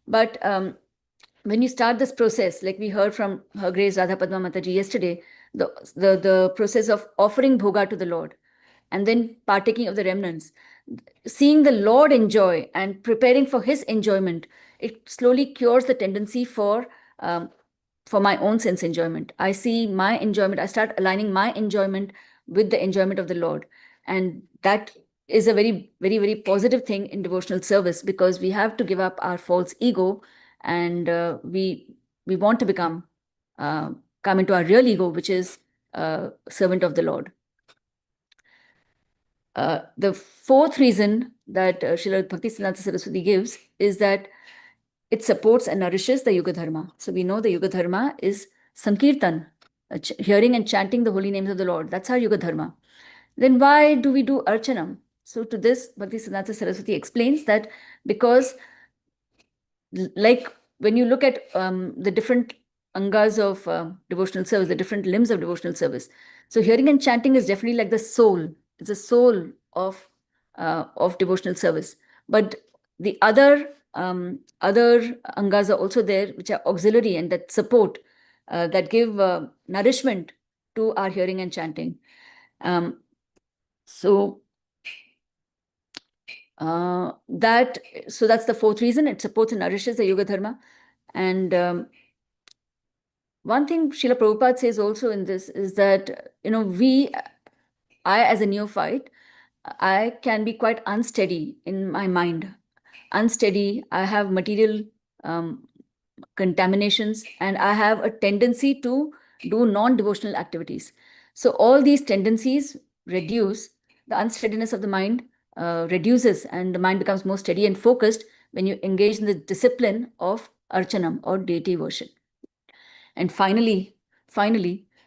But when you start this process, like we heard from Her Grace Radha Padma Mataji yesterday, the process of offering bhoga to the Lord and then partaking of the remnants, seeing the Lord enjoy and preparing for his enjoyment, it slowly cures the tendency for my own sense enjoyment. I see my enjoyment, I start aligning my enjoyment with the enjoyment of the Lord. And that is a very, very, very positive thing in devotional service, because we have to give up our false ego, and we want to come into our real ego, which is servant of the Lord. The fourth reason that Srila Bhaktisiddhanta Saraswati gives is that it supports and nourishes the Yuga Dharma. So we know the Yuga Dharma is Sankirtan, hearing and chanting the holy names of the Lord. That's our Yuga Dharma. Then why do we do Archanam? So to this, Bhaktisiddhanta Saraswati explains that because, like, when you look at the different angas of devotional service, the different limbs of devotional service, so hearing and chanting is definitely like the soul. It's the soul of devotional service. But the other angas are also there, which are auxiliary and that support, that give nourishment to our hearing and chanting. That's the fourth reason. It supports and nourishes the Yuga Dharma. And one thing Srila Prabhupada says also in this is that, I as a neophyte, I can be quite unsteady in my mind. Unsteady, I have material contaminations, and I have a tendency to do non-devotional activities. So all these tendencies reduce, the unsteadiness of the mind reduces, and the mind becomes more steady and focused when you engage in the discipline of archanam or deity worship. And finally,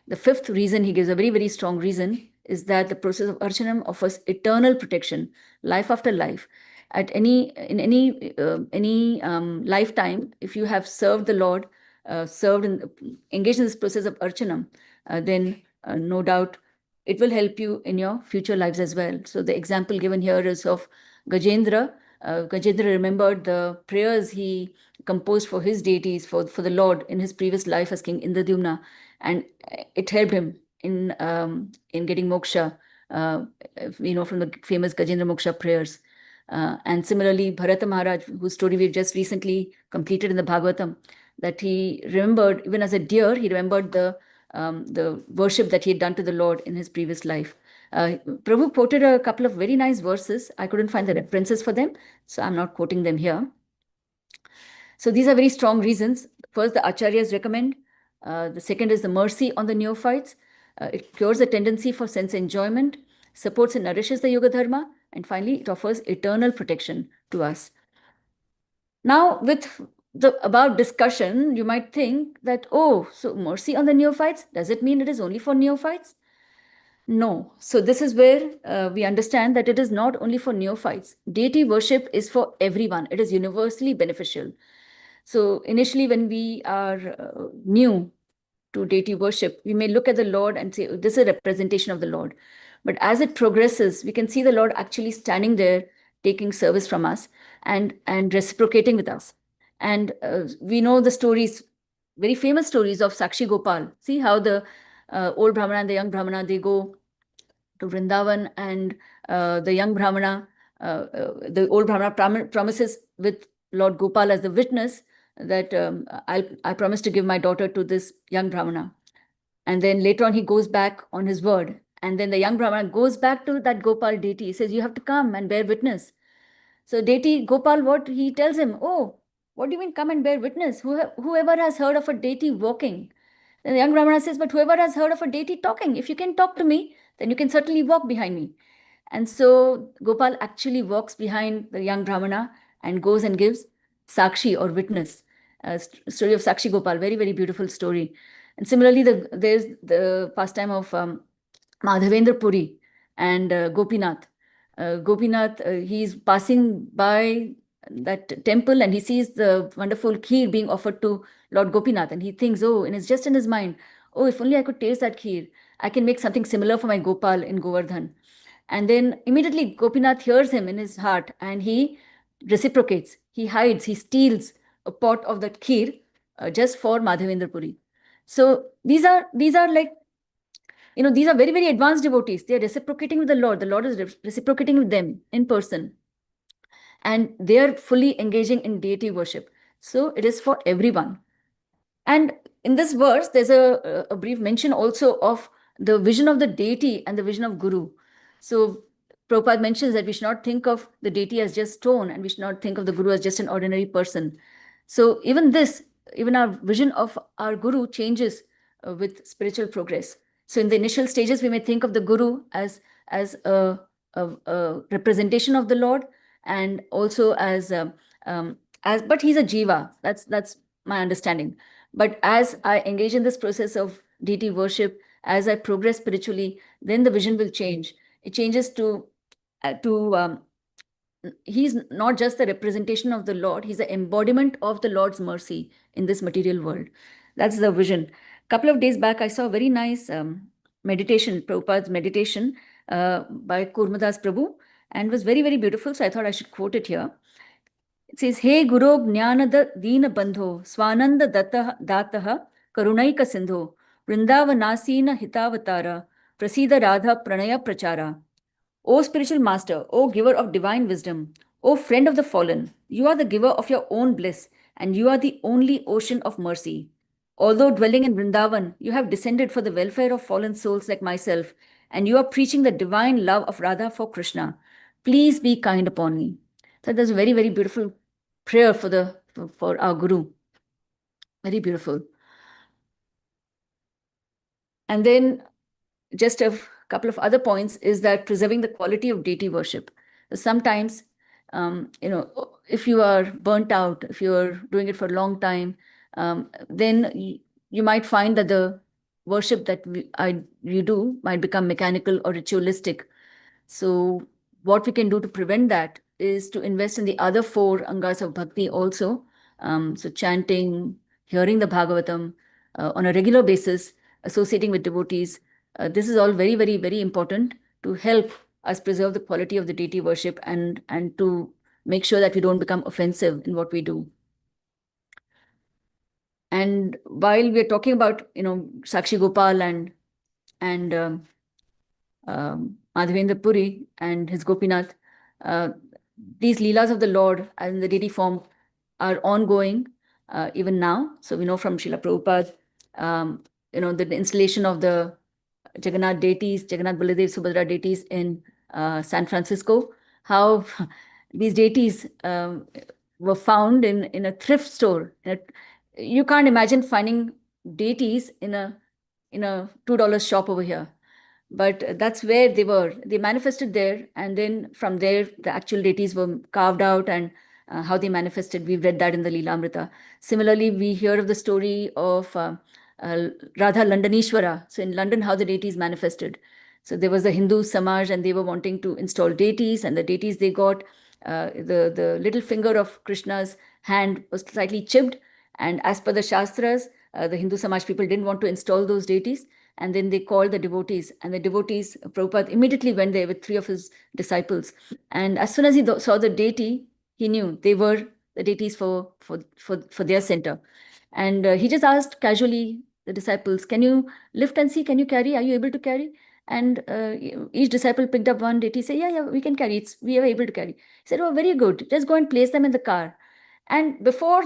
the fifth reason he gives, a very, very strong reason, is that the process of archanam offers eternal protection, life after life. In any lifetime, if you have served the Lord, engaged in this process of archanam, then no doubt it will help you in your future lives as well. So the example given here is of Gajendra. Gajendra remembered the prayers he composed for his deities, for the Lord in his previous life as King Indradyumna, and it helped him in getting moksha, from the famous Gajendra Moksha prayers. And similarly, Bharata Maharaj, whose story we've just recently completed in the Bhagavatam, that he remembered, even as a deer, he remembered the worship that he had done to the Lord in his previous life. Prabhu quoted a couple of very nice verses. I couldn't find the references for them, so I'm not quoting them here. So these are very strong reasons. First, the acharyas recommend. The second is the mercy on the neophytes. It cures the tendency for sense enjoyment, supports and nourishes the Yoga Dharma, and finally, it offers eternal protection to us. Now, with the above discussion, you might think that, oh, so mercy on the neophytes, does it mean it is only for neophytes? No. So this is where we understand that it is not only for neophytes. Deity worship is for everyone. It is universally beneficial. So initially, when we are new to deity worship, we may look at the Lord and say, oh, this is a representation of the Lord. But as it progresses, we can see the Lord actually standing there, taking service from us and reciprocating with us. And we know the stories, very famous stories of Sakshi Gopal. See how the old Brahmana and the young Brahmana, they go to Vrindavan, and the young Brahmana, the old Brahmana promises with Lord Gopal as the witness that I promise to give my daughter to this young Brahmana. And then later on, he goes back on his word. And then the young Brahmana goes back to that Gopal deity. He says, you have to come and bear witness. So deity Gopal, what he tells him, oh, what do you mean come and bear witness? Whoever has heard of a deity walking? Then the young Brahmana says, but whoever has heard of a deity talking, if you can talk to me, then you can certainly walk behind me. And so Gopal actually walks behind the young Brahmana and goes and gives Sakshi or witness. Story of Sakshi Gopal, very, very beautiful story. And similarly, there's the pastime of Madhavendra Puri and Gopinath. Gopinath, he's passing by that temple and he sees the wonderful kheer being offered to Lord Gopinath, and he thinks, oh, and it's just in his mind, oh, if only I could taste that kheer, I can make something similar for my Gopal in Govardhan. And then immediately Gopinath hears him in his heart and he reciprocates. He hides, he steals a pot of that kheer just for Madhavendra Puri. So these are like, these are very, very advanced devotees. They are reciprocating with the Lord. The Lord is reciprocating with them in person. And they are fully engaging in deity worship. So it is for everyone. And in this verse, there's a brief mention also of the vision of the deity and the vision of Guru. So Prabhupada mentions that we should not think of the deity as just stone and we should not think of the Guru as just an ordinary person. So even our vision of our Guru changes with spiritual progress. So in the initial stages, we may think of the Guru as a representation of the Lord, and also but he's a jiva. That's my understanding. But as I engage in this process of deity worship, as I progress spiritually, then the vision will change. It changes to he's not just the representation of the Lord, he's the embodiment of the Lord's mercy in this material world. That's the vision. A couple of days back, I saw a very nice meditation, Prabhupada's meditation by Kurmadas Prabhu, and was very, very beautiful. So I thought I should quote it here. It says, Hey Guru Jnanada Dina Bandho, Swananda Dataha, Karunaika Sindho, Vrindavanasina Hitavatara, Prasida Radha Pranaya Prachara. O spiritual master, O giver of divine wisdom, O friend of the fallen, you are the giver of your own bliss, and you are the only ocean of mercy. Although dwelling in Vrindavan, you have descended for the welfare of fallen souls like myself, and you are preaching the divine love of Radha for Krishna. Please be kind upon me. So that's a very, very beautiful prayer for our Guru. Very beautiful. And then just a couple of other points is that preserving the quality of deity worship. Sometimes, if you are burnt out, if you are doing it for a long time, then you might find that the worship that you do might become mechanical or ritualistic. So what we can do to prevent that is to invest in the other four angas of bhakti also. So chanting, hearing the Bhagavatam on a regular basis, associating with devotees. This is all very, very, very important to help us preserve the quality of the deity worship and to make sure that we don't become offensive in what we do. And while we're talking about, Sakshi Gopal and Madhavendra Puri and his Gopinath, these Leelas of the Lord as in the deity form are ongoing even now. So we know from Srila Prabhupada, the installation of the Jagannath deities, Jagannath Baladev Subhadra deities in San Francisco, how these deities were found in a thrift store. You can't imagine finding deities in a $2 shop over here. But that's where they were. They manifested there, and then from there, the actual deities were carved out, and how they manifested. We've read that in the Leelamrita. Similarly, we hear of the story of Radha Landanishwara. So in London, how the deities manifested. So there was a Hindu Samaj, and they were wanting to install deities, and the deities they got, the little finger of Krishna's hand was slightly chipped, and as per the Shastras, the Hindu Samaj people didn't want to install those deities. And then they called the devotees, and the devotees, Prabhupada immediately went there with 3 of his disciples. And as soon as he saw the deity, he knew they were the deities for their center. And he just asked casually the disciples, can you lift and see, can you carry? Are you able to carry? And each disciple picked up one deity, say, yeah, we can carry it. We are able to carry. He said, oh, very good. Just go and place them in the car. And before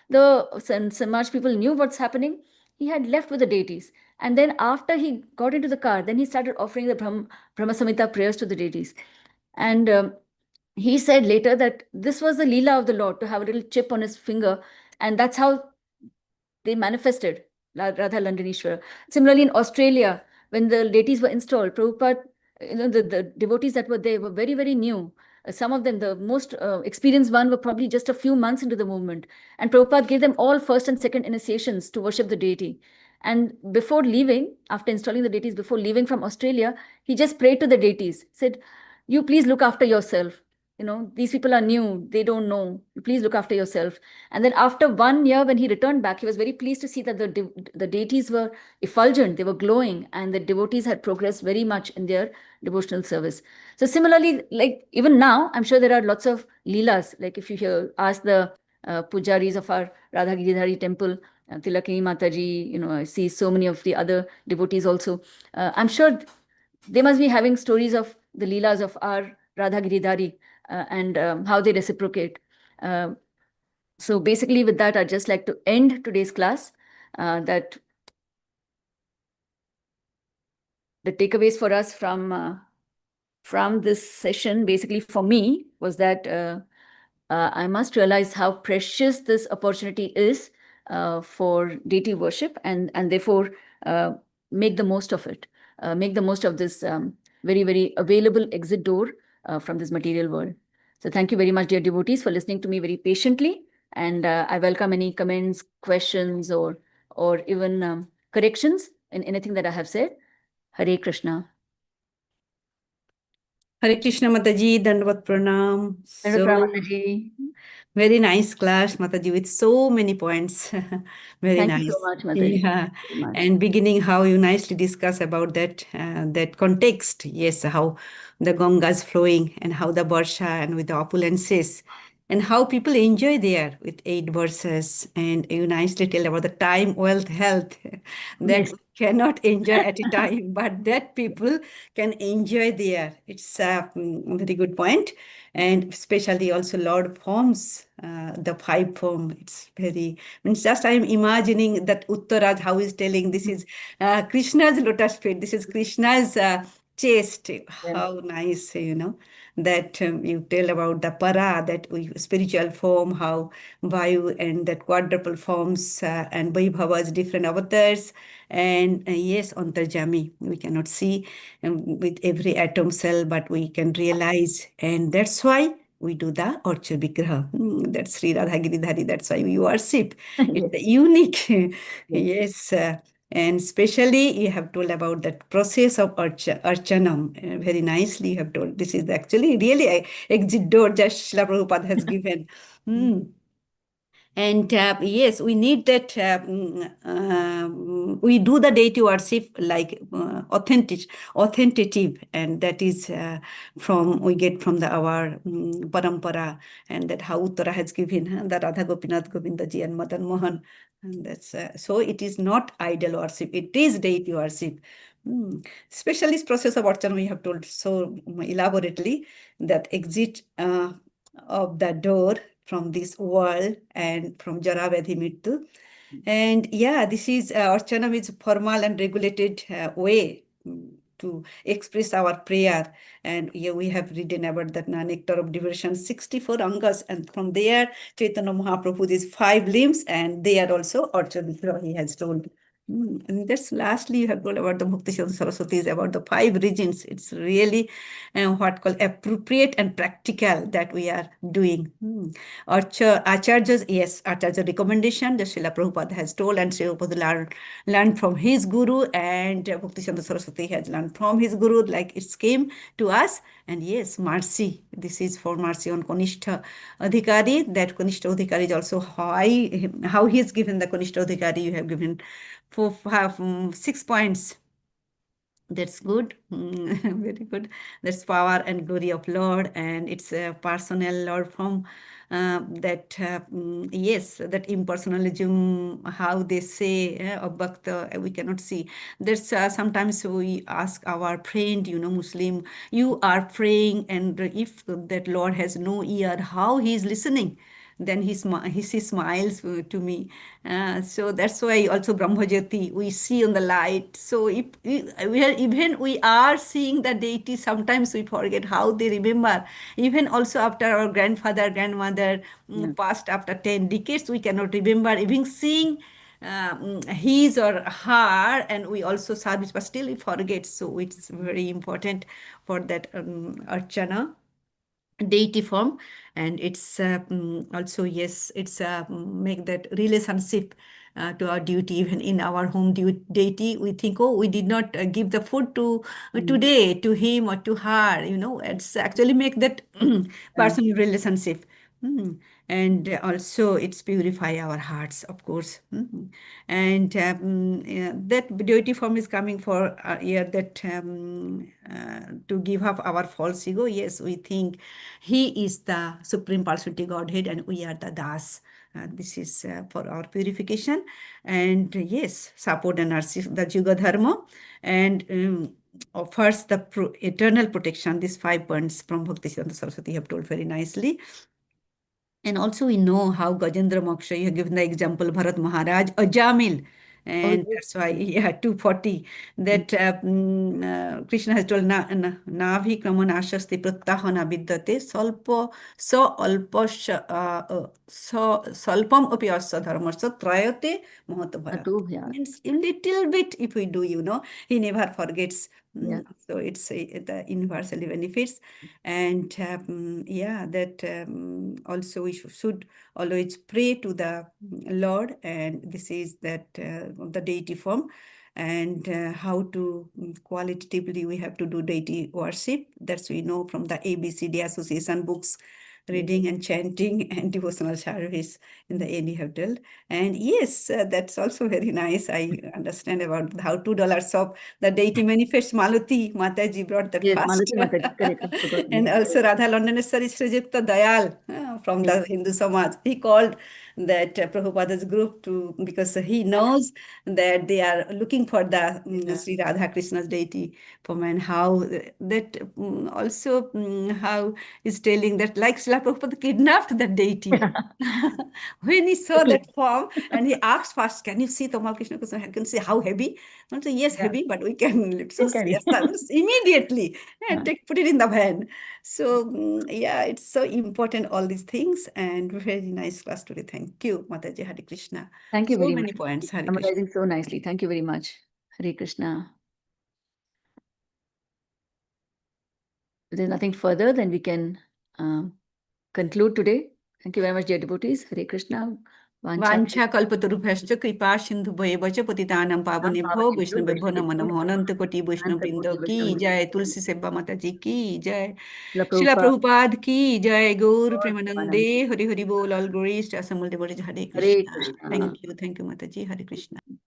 the Samaj people knew what's happening, he had left with the deities. And then after he got into the car, then he started offering the Brahma Samhita prayers to the deities. And he said later that this was the Leela of the Lord, to have a little chip on his finger. And that's how they manifested Radha Landanishwara. Similarly, in Australia, when the deities were installed, Prabhupada, the devotees that were there were very, very new. Some of them, the most experienced one, were probably just a few months into the movement. And Prabhupada gave them all first and second initiations to worship the deity. And before leaving, after installing the deities, before leaving from Australia, he just prayed to the deities, said, you please look after yourself. These people are new, they don't know. You please look after yourself. And then after 1 year, when he returned back, he was very pleased to see that the deities were effulgent, they were glowing, and the devotees had progressed very much in their devotional service. So similarly, like even now, I'm sure there are lots of leelas. Like if you ask the pujaris of our Radha Giridhari temple, Tilakini Mataji, I see so many of the other devotees also. I'm sure they must be having stories of the leelas of our Radha Giridhari, and how they reciprocate. So basically, with that, I'd just like to end today's class. That the takeaways for us from this session, basically for me, was that I must realize how precious this opportunity is for deity worship, and therefore make the most of it. Make the most of this very, very available exit door from this material world. So thank you very much, dear devotees, for listening to me very patiently. And I welcome any comments, questions, or even corrections in anything that I have said. Hare Krishna. Hare Krishna Mataji, Dandavat Pranam. Hare So Mataji. very nice class, Mataji, with so many points. Very Thank you so nice. much, Mataji. Yeah. Thank you very much. And beginning how you nicely discuss about that context. Yes, how the Ganga's flowing and how the Barsha and with the opulences and how people enjoy there with 8 verses. And you nicely tell about the time, wealth, health that Yes. cannot enjoy at a time, but that people can enjoy there. It's a very good point. And especially also Lord forms the 5 form. It's very, means just I'm imagining that Uttaraj, how he's telling this is Krishna's lotus feet, this is Krishna's chest. How nice, that you tell about the para, that spiritual form, how Vayu and that quadruple forms and Vaibhava's different avatars. And yes, Antarjami, we cannot see with every atom cell, but we can realize. And that's why we do the Orcha Vigraha. That's Sri Radha Giridhari. That's why we worship. It's unique. Yes. And especially you have told about that process of archanam. Very nicely you have told. This is actually really a exit door that Srila Prabhupada has given. And yes, we need that. We do the deity worship like authentative, and that is we get from our parampara, and that how Uttara has given the Radha Gopinath Govindaji and Madan Mohan. And that's so it is not idol worship; it is deity worship. Especially this process of Archana, we have told so elaborately that exit of the door from this world and from Jara Vyadhi Mrityu. And yeah, this is Archanam is formal and regulated way to express our prayer. And yeah, we have written about that nectar of devotion, 64 angas, and from there Chaitanya Mahaprabhu, these 5 limbs, and they are also Archanam, he has told. And that's lastly, you have told about the Bhakti Saraswati, is about the 5 regions. It's really what called appropriate and practical that we are doing. Acharya's, yes, Acharya's recommendation, the Srila Prabhupada has told, and Srila Prabhupada learned from his guru, and Bhakti Saraswati has learned from his guru, like it came to us. And yes, mercy. This is for mercy on Kanishta Adhikari. That Kanishta Adhikari is also how he is given the Kanishta Adhikari. You have given 6 points. That's good. Very good. That's power and glory of Lord, and it's a personal Lord from yes, that impersonalism, how they say of Bhakta, we cannot see. There's sometimes we ask our friend, Muslim, you are praying, and if that Lord has no ear, how he is listening? Then he smiles to me. So that's why also Brahmajyoti we see on the light. So if we are seeing the deity, sometimes we forget how they remember. Even also after our grandfather, grandmother Yeah. passed after 10 decades, we cannot remember even seeing his or her, and we also service, but still we forget. So it's very important for that archana deity form. And it's also, yes, it's make that relationship to our duty. Even in our home deity, we think, oh, we did not give the food to today to him or to her, it's actually make that personal relationship. Mm. And also it's purify our hearts, of course. And yeah, that deity form is coming for here, that to give up our false ego. Yes, we think he is the supreme personality Godhead and we are the Das. This is for our purification. And yes, support and nurture the Juga Dharma, and offers the eternal protection. These 5 points from Bhaktisiddhanta Saraswati have told very nicely. And also we know how Gajendra Moksha, you have given the example, Bharat Maharaj, Ajamil. Oh, And yes. that's why, yeah, 240, that Krishna has told, Navi Kramanashasti Prattahana Vidyate Salpa Sa Alpa Salpam Api Asya Dharmasya Trayate Mahatabhara. Atu, yeah. Means a little bit, if we do, he never forgets. Yeah. So it's the universally benefits. And yeah, that also we should always pray to the Lord, and this is that the deity form. And how to qualitatively we have to do deity worship. That's we know from the ABCD Association books, reading and chanting and devotional service in the end you have told. And yes, that's also very nice. I understand about how $2 of the deity manifests. Maluti Mataji brought that Yes, fast. Malati Mataji, correct. I forgot. And Yes. also Radha Londoneshwari Srijukta Dayal from Yes. the Hindu Samaj. He called that Prabhupada's group to, because he knows that they are looking for the Sri Radha Krishna's deity form, and how that also how is telling that like Srila Prabhupada kidnapped the deity. When he saw Quickly. that form, and he asked first, can you see Tamal Krishna Krishna? Can you see how heavy? I said, yes, Yeah. heavy, but we can lift. So Can carry. yes, immediately and Yeah. put it in the van. So yeah, it's so important, all these things. And very nice class today. Thank you, Mataji. Hare Krishna. Thank you So very many much. points. Hare Krishna. Summarizing so nicely. Thank you very much. Hare Krishna. If there's nothing further, then we can conclude today. Thank you very much, dear devotees. Hare Krishna. वाञ्छा कल्पतरुभ्यश्च कृपा सिन्धु भयवच पतितानां पावनेभ्यो वैष्णवेभ्यो नमो नमः। अनंत कोटि वैष्णव वृंदो की जय। तुलसी सेवा माता जी की जय। शिला प्रभुपाद की जय। गौर प्रेमानंदे हरि हरि बोल। All glories to assembled devotees. Hare Hare Krishna. Krishna. Thank you माता जी। हरे कृष्णा।